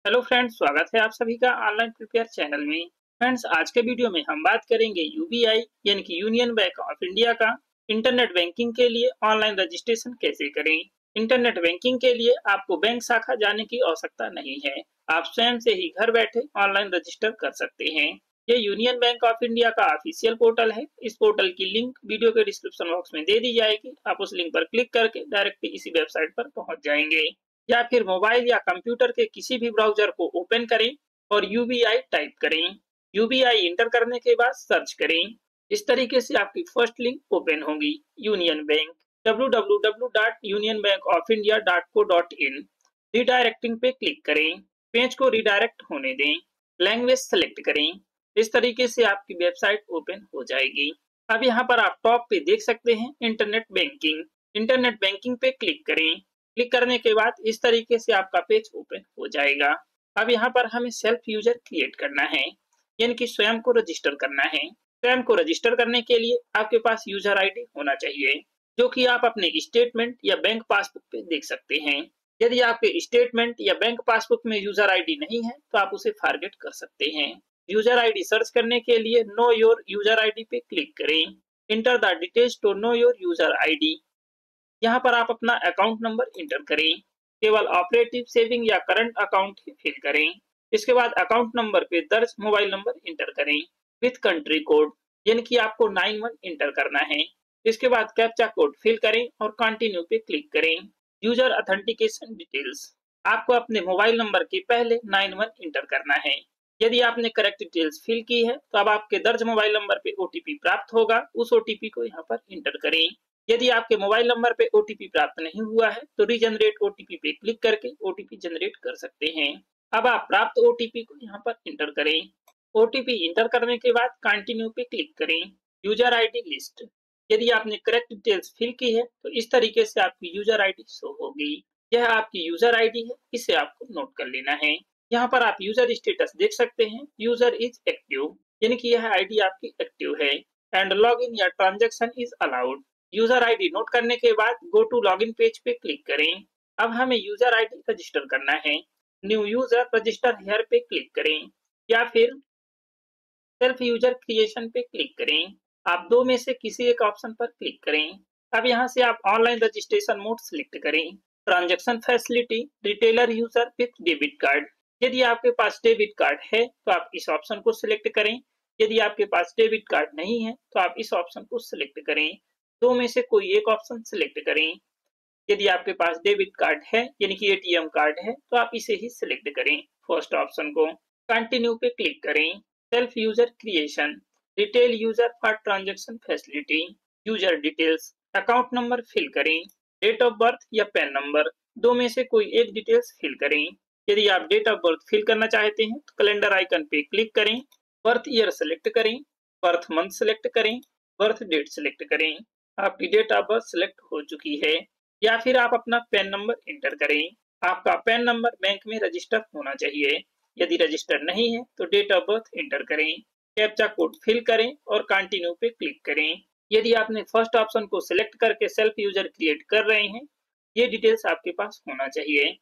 Hello friends, स्वागत है आप सभी का ऑनलाइन प्रिपेयर चैनल में। फ्रेंड्स, आज के वीडियो में हम बात करेंगे यूबीआई यानी कि यूनियन बैंक ऑफ इंडिया का इंटरनेट बैंकिंग के लिए ऑनलाइन रजिस्ट्रेशन कैसे करें। इंटरनेट बैंकिंग के लिए आपको बैंक शाखा जाने की आवश्यकता नहीं है। आप स्वयं से ही घर बैठे ऑनलाइन रजिस्टर कर सकते हैं। ये यूनियन बैंक ऑफ इंडिया का ऑफिशियल पोर्टल है। इस पोर्टल की लिंक वीडियो के डिस्क्रिप्शन बॉक्स में दे दी जाएगी। आप उस लिंक पर क्लिक करके डायरेक्ट इसी वेबसाइट पर पहुंच जाएंगे, या फिर मोबाइल या कंप्यूटर के किसी भी ब्राउजर को ओपन करें और यूबीआई टाइप करें। यूबीआई इंटर करने के बाद सर्च करें। इस तरीके से आपकी फर्स्ट लिंक ओपन होगी, यूनियन बैंक। www.unionbankofindia.co.in रिडायरेक्टिंग पे क्लिक करें। पेज को रिडायरेक्ट होने दें। लैंग्वेज सेलेक्ट करें। इस तरीके से आपकी वेबसाइट ओपन हो जाएगी। अब यहाँ पर आप टॉप पे देख सकते हैं इंटरनेट बैंकिंग। इंटरनेट बैंकिंग पे क्लिक करें। क्लिक करने के बाद इस तरीके से आपका पेज ओपन हो जाएगा। अब यहाँ पर हमें सेल्फ यूजर क्रिएट करना है, यानी कि स्वयं को रजिस्टर करना है। स्वयं को रजिस्टर करने के लिए आपके पास यूजर आईडी होना चाहिए, जो कि आप अपने स्टेटमेंट या बैंक पासबुक पे देख सकते हैं। यदि आपके स्टेटमेंट या बैंक पासबुक में यूजर आईडी नहीं है तो आप उसे फॉरगेट कर सकते हैं। यूजर आईडी सर्च करने के लिए नो योर यूजर आईडी पे क्लिक करें। Enter the details to know your user ID. यहाँ पर आप अपना अकाउंट नंबर इंटर करें। केवल ऑपरेटिव, सेविंग या करंट अकाउंट ही फिल करें। इसके बाद अकाउंट नंबर पे दर्ज मोबाइल नंबर इंटर करें विथ कंट्री कोड, यानी कि आपको 91 इंटर करना है। इसके बाद कैप्चा कोड फिल करें और कंटिन्यू पे क्लिक करें। यूजर ऑथेंटिकेशन डिटेल्स, आपको अपने मोबाइल नंबर के पहले 91 इंटर करना है। यदि आपने करेक्ट डिटेल्स फिल की है तो अब आपके दर्ज मोबाइल नंबर पे ओटीपी प्राप्त होगा। उस ओटीपी को यहाँ पर इंटर करें। यदि आपके मोबाइल नंबर पे ओटीपी प्राप्त नहीं हुआ है तो रीजनरेट ओटीपी पे क्लिक करके ओटीपी जनरेट कर सकते हैं। अब आप प्राप्त ओटीपी को यहाँ पर इंटर करें। ओटीपी इंटर करने के बाद कंटिन्यू पे क्लिक करें। यूजर आईडी लिस्ट, यदि आपने करेक्ट डिटेल्स फिल की है तो इस तरीके से आपकी यूजर आईडी शो होगी। यह आपकी यूजर आईडी है, इसे आपको नोट कर लेना है। यहाँ पर आप यूजर स्टेटस देख सकते हैं, यूजर इज एक्टिव, यानी कि यह आईडी आपकी एक्टिव है। एंड लॉग इन या transaction is allowed. User ID note करने के बाद गो टू लॉगिन पेज पे क्लिक करें। अब हमें यूजर आईडी रजिस्टर करना है। न्यू यूजर रजिस्टर हियर पे क्लिक करें, या फिर सेल्फ यूजर क्रिएशन पे क्लिक करें। आप दो में से किसी एक ऑप्शन पर क्लिक करें। अब यहाँ से आप ऑनलाइन रजिस्ट्रेशन मोड सिलेक्ट करें। Transaction facility, retailer user with debit card. यदि आपके पास डेबिट कार्ड है तो आप इस ऑप्शन को सिलेक्ट करें। यदि आपके पास डेबिट कार्ड नहीं है तो आप इस ऑप्शन को सिलेक्ट करें। दो में से कोई एक ऑप्शन सिलेक्ट करें। यदि आपके पास डेबिट कार्ड है, यानी कि एटीएम कार्ड है, तो आप इसे ही सिलेक्ट करें, फर्स्ट ऑप्शन को। कंटिन्यू पे क्लिक करें। Self user creation, retail user for transaction facility, user details, account number fill करें, डेट ऑफ बर्थ या पैन नंबर, दो में से कोई एक डिटेल्स फिल करें। यदि आप डेट ऑफ बर्थ फिल करना चाहते हैं तो कैलेंडर आइकन पे क्लिक करें। बर्थ ईयर सेलेक्ट करें, बर्थ मंथ सेलेक्ट करें, बर्थ डेट सेलेक्ट करें। आपकी डेट ऑफ बर्थ सिलेक्ट हो चुकी है। या फिर आप अपना पैन नंबर इंटर करें। आपका पैन नंबर बैंक में रजिस्टर होना चाहिए। यदि रजिस्टर नहीं है तो डेट ऑफ बर्थ इंटर करें। कैप्चा कोड फिल करें और कंटिन्यू पे क्लिक करें। यदि आपने फर्स्ट ऑप्शन को सिलेक्ट करके सेल्फ यूजर क्रिएट कर रहे हैं, ये डिटेल्स आपके पास होना चाहिए।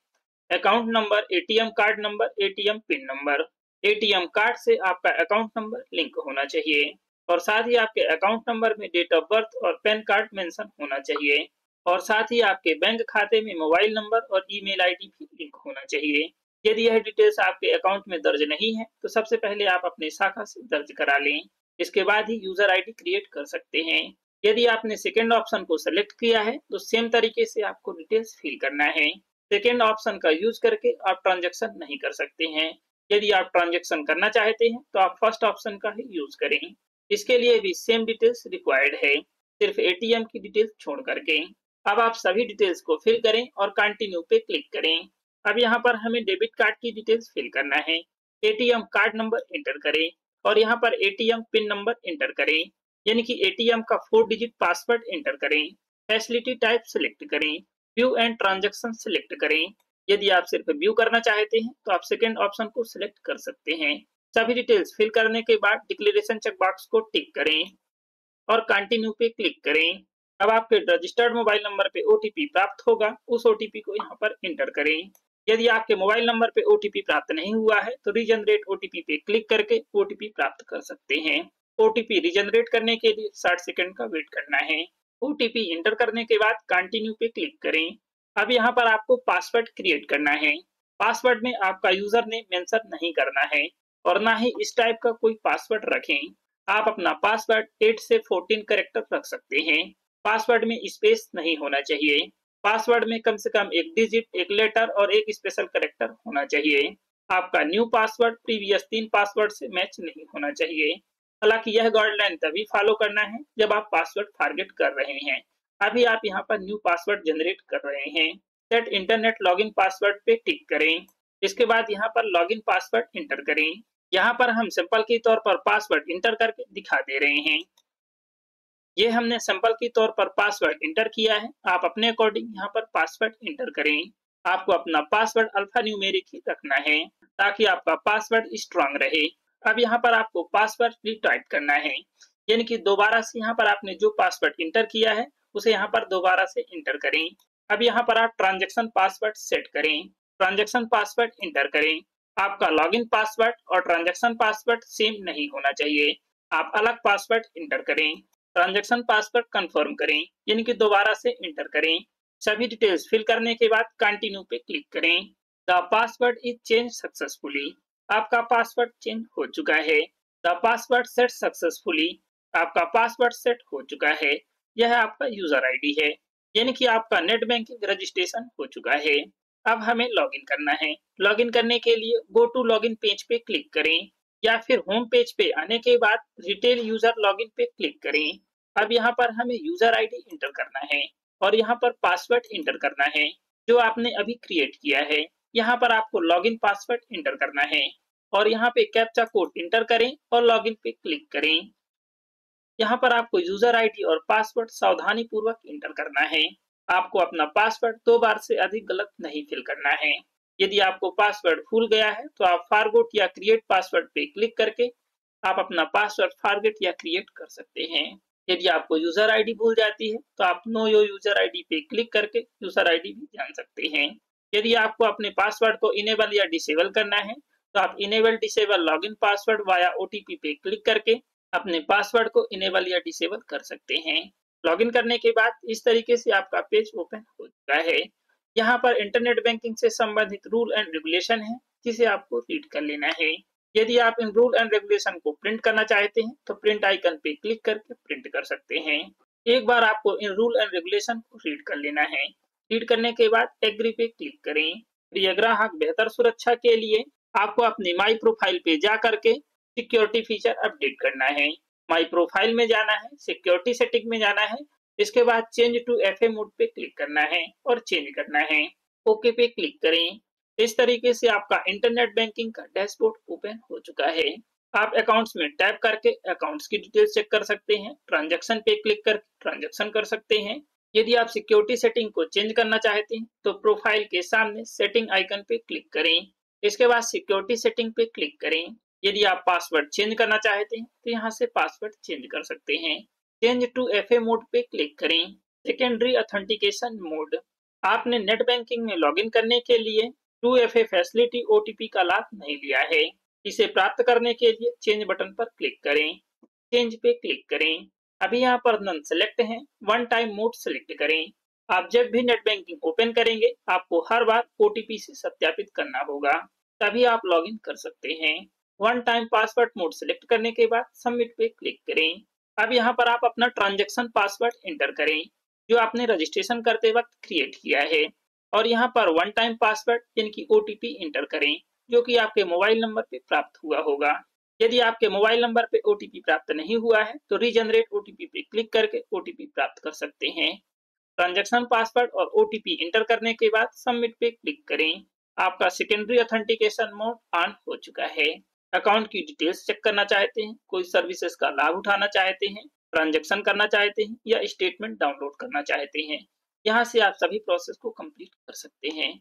Account number, ATM card number, ATM pin number. ATM card से आपका अकाउंट नंबर लिंक होना चाहिए, और साथ ही आपके अकाउंट नंबर में डेट ऑफ बर्थ और पैन कार्ड मेंशन होना चाहिए, और साथ ही आपके बैंक खाते में मोबाइल नंबर और ईमेल आईडी भी लिंक होना चाहिए। यदि यह डिटेल्स आपके अकाउंट में दर्ज नहीं है तो सबसे पहले आप अपने शाखा से दर्ज करा लें। इसके बाद ही यूजर आईडी क्रिएट कर सकते हैं। यदि आपने सेकेंड ऑप्शन को सेलेक्ट किया है तो सेम तरीके से आपको डिटेल्स फिल करना है। सेकेंड ऑप्शन का यूज करके आप ट्रांजेक्शन नहीं कर सकते हैं। यदि आप ट्रांजेक्शन करना चाहते हैं तो आप फर्स्ट ऑप्शन का ही यूज करें। इसके लिए भी सेम डिटेल्स रिक्वायर्ड है, सिर्फ एटीएम की डिटेल्स छोड़ करके। अब आप सभी डिटेल्स को फिल करें और कंटिन्यू पे क्लिक करें। अब यहाँ पर हमें डेबिट कार्ड की डिटेल्स फिल करना है। एटीएम कार्ड नंबर इंटर करें और यहाँ पर एटीएम पिन नंबर इंटर करें, यानी कि एटीएम का 4 डिजिट पासवर्ड इंटर करें। फैसिलिटी टाइप सिलेक्ट करें। व्यू एंड ट्रांजेक्शन सिलेक्ट करें। यदि आप सिर्फ व्यू करना चाहते हैं तो आप सेकेंड ऑप्शन को सिलेक्ट कर सकते हैं। सभी डिटेल्स फिल करने के बाद डिक्लेरेशन चेक बॉक्स को टिक करें और कंटिन्यू पे क्लिक करें। अब आपके रजिस्टर्ड मोबाइल नंबर पे ओटीपी प्राप्त होगा। उस ओटीपी को यहाँ पर इंटर करें। यदि आपके मोबाइल नंबर पे ओटीपी प्राप्त नहीं हुआ है तो रीजनरेट ओटीपी पे क्लिक करके ओटीपी प्राप्त कर सकते हैं। ओटीपी रीजनरेट करने के लिए 60 सेकंड का वेट करना है। ओटीपी इंटर करने के बाद कंटिन्यू पे क्लिक करें। अब यहाँ पर आपको पासवर्ड क्रिएट करना है। पासवर्ड में आपका यूजर नेम मेंशन नहीं करना है और ना ही इस टाइप का कोई पासवर्ड रखें। आप अपना पासवर्ड 8 से 14 कैरेक्टर रख सकते हैं। पासवर्ड में स्पेस नहीं होना चाहिए। पासवर्ड में कम से कम एक डिजिट, एक लेटर और एक स्पेशल कैरेक्टर होना चाहिए। आपका न्यू पासवर्ड प्रीवियस 3 पासवर्ड से मैच नहीं होना चाहिए। हालांकि यह गाइडलाइन तभी फॉलो करना है जब आप पासवर्ड फॉरगेट कर रहे हैं। अभी आप यहाँ पर न्यू पासवर्ड जनरेट कर रहे हैं। सेट इंटरनेट लॉगिन पासवर्ड पे टिक करें। इसके बाद यहाँ पर लॉगिन पासवर्ड इंटर करें। यहाँ पर हम सिंपल के तौर पर पासवर्ड इंटर करके दिखा दे रहे हैं। ये हमने सिंपल के तौर पर पासवर्ड इंटर किया है। आप अपने अकॉर्डिंग यहाँ पर पासवर्ड इंटर करें। आपको अपना पासवर्ड अल्फा न्यूमेरिक ही रखना है ताकि आपका पासवर्ड स्ट्रांग रहे। अब यहाँ पर आपको पासवर्ड रिटाइप करना है, यानी कि दोबारा से यहाँ पर आपने जो पासवर्ड इंटर किया है उसे यहाँ पर दोबारा से इंटर करें। अब यहाँ पर आप ट्रांजैक्शन पासवर्ड सेट करें। ट्रांजैक्शन पासवर्ड इंटर करें। आपका लॉगिन पासवर्ड और ट्रांजैक्शन पासवर्ड सेम नहीं होना चाहिए। आप अलग पासवर्ड इंटर करें। ट्रांजैक्शन पासवर्ड कंफर्म करें, यानी कि दोबारा से इंटर करें। सभी डिटेल्स फिल करने के बाद कंटिन्यू पे क्लिक करें। The password is change successfully. आपका पासवर्ड चेंज हो चुका है। The password set successfully. आपका पासवर्ड सेट हो चुका है। यह आपका यूजर आईडी है, यानी कि आपका नेट बैंकिंग रजिस्ट्रेशन हो चुका है। अब हमें लॉगिन करना है। लॉगिन करने के लिए गो टू लॉगिन पेज पे क्लिक करें या फिर होम पेज पे आने के बाद रिटेल यूजर लॉगिन पे क्लिक करें। अब यहाँ पर हमें यूजर आईडी इंटर करना है और यहाँ पर पासवर्ड इंटर करना है जो आपने अभी क्रिएट किया है। यहाँ पर आपको लॉगिन पासवर्ड इंटर करना है और यहाँ पे कैप्चा कोड इंटर करें और लॉगिन पे क्लिक करें। यहाँ पर आपको यूजर आईडी और पासवर्ड सावधानी पूर्वक इंटर करना है। आपको अपना पासवर्ड 2 बार से अधिक गलत नहीं फिल करना है। यदि आपको पासवर्ड भूल गया है तो आप फॉरगॉट या क्रिएट पासवर्ड पे क्लिक करके आप अपना पासवर्ड फॉरगेट या क्रिएट कर सकते हैं। यदि आपको यूजर आईडी भूल जाती है तो आप नो योर यूजर आईडी पे क्लिक करके यूजर आईडी भी जान सकते हैं। यदि आपको अपने पासवर्ड को इनेबल या डिसेबल करना है तो आप enable disable login password via OTP पे क्लिक करके अपने पासवर्ड को इनेबल या डिसेबल कर सकते हैं। लॉगिन करने के बाद इस तरीके से आपका पेज ओपन हो चुका है। यहाँ पर इंटरनेट बैंकिंग से संबंधित रूल एंड रेगुलेशन है जिसे आपको रीड कर लेना है। यदि आप इन रूल एंड रेगुलेशन को प्रिंट करना चाहते हैं तो प्रिंट आइकन पे क्लिक करके प्रिंट कर सकते हैं। एक बार आपको इन रूल एंड रेगुलेशन को रीड कर लेना है। रीड करने के बाद एग्री पे क्लिक करें। प्रिय ग्राहक, बेहतर सुरक्षा के लिए आपको अपनी माई प्रोफाइल पे जा करके सिक्योरिटी फीचर अपडेट करना है। माई प्रोफाइल में जाना है, सिक्योरिटी सेटिंग में जाना है, इसके बाद चेंज टू एफए मोड पे क्लिक करना है और चेंज करना है। ओके पे क्लिक करें। इस तरीके से आपका इंटरनेट बैंकिंग का डैशबोर्ड ओपन हो चुका है। आप अकाउंट्स में टैप करके अकाउंट्स की डिटेल्स चेक कर सकते हैं। ट्रांजैक्शन पे क्लिक करके ट्रांजैक्शन कर सकते हैं। यदि आप सिक्योरिटी सेटिंग को चेंज करना चाहते हैं तो प्रोफाइल के सामने सेटिंग आइकन पे क्लिक करें। इसके बाद सिक्योरिटी सेटिंग पे क्लिक करें। यदि आप पासवर्ड चेंज करना चाहते हैं तो यहाँ से पासवर्ड चेंज कर सकते हैं। चेंज टू एफए मोड पे क्लिक करें। Secondary authentication mode. आपने नेट बैंकिंग में लॉगिन करने के लिए 2FA फैसिलिटी ओटीपी का लाभ नहीं लिया है। इसे प्राप्त करने के लिए चेंज बटन पर क्लिक करें। चेंज पे क्लिक करें। अभी यहाँ पर नन सेलेक्ट है, वन टाइम मोड सेलेक्ट करें। आप जब भी नेट बैंकिंग ओपन करेंगे आपको हर बार ओटीपी से सत्यापित करना होगा, तभी आप लॉगिन कर सकते हैं। One time password mode select करने के बाद सबमिट पे क्लिक करें। अब यहाँ पर आप अपना ट्रांजैक्शन पासवर्ड एंटर करें जो आपने रजिस्ट्रेशन करते वक्त क्रिएट किया है और यहाँ पर वन टाइम पासवर्ड यानी कि ओटीपी एंटर करें जो कि आपके मोबाइल नंबर पे प्राप्त हुआ होगा। यदि आपके मोबाइल नंबर पे ओटीपी प्राप्त नहीं हुआ है तो रीजनरेट ओटीपी पे क्लिक करके ओटीपी प्राप्त कर सकते हैं। ट्रांजैक्शन पासवर्ड और ओटीपी एंटर करने के बाद सबमिट पे क्लिक करें। आपका सेकेंडरी ऑथेंटिकेशन मोड ऑन हो चुका है। अकाउंट की डिटेल्स चेक करना चाहते हैं, कोई सर्विसेज का लाभ उठाना चाहते हैं, ट्रांजैक्शन करना चाहते हैं या स्टेटमेंट डाउनलोड करना चाहते हैं, यहाँ से आप सभी प्रोसेस को कंप्लीट कर सकते हैं।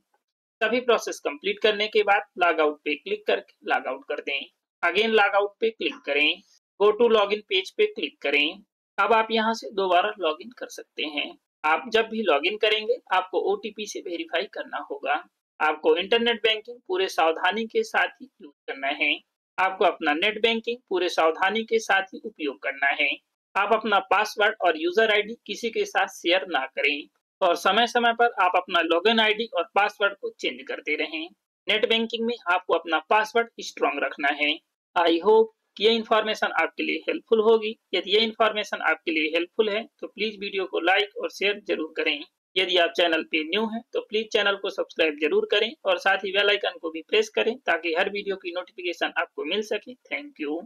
सभी प्रोसेस कंप्लीट करने के बाद लॉग आउट पे क्लिक करके लॉग आउट कर दें। अगेन लॉग आउट पे क्लिक करें। गो टू लॉगिन पेज पे क्लिक करें। अब आप यहाँ से दोबारा लॉगिन कर सकते हैं। आप जब भी लॉगिन करेंगे आपको ओटीपी से वेरीफाई करना होगा। आपको इंटरनेट बैंकिंग पूरे सावधानी के साथ ही यूज करना है। आपको अपना नेट बैंकिंग पूरे सावधानी के साथ ही उपयोग करना है। आप अपना पासवर्ड और यूजर आईडी किसी के साथ शेयर ना करें और समय समय पर आप अपना लॉगिन आईडी और पासवर्ड को चेंज करते रहें। नेट बैंकिंग में आपको अपना पासवर्ड स्ट्रॉन्ग रखना है। आई होप कि ये इन्फॉर्मेशन आपके लिए हेल्पफुल होगी। यदि ये इन्फॉर्मेशन आपके लिए हेल्पफुल है तो प्लीज वीडियो को लाइक और शेयर जरूर करें। यदि आप चैनल पे न्यू हैं तो प्लीज चैनल को सब्सक्राइब जरूर करें और साथ ही बेल आइकन को भी प्रेस करें ताकि हर वीडियो की नोटिफिकेशन आपको मिल सके। Thank you.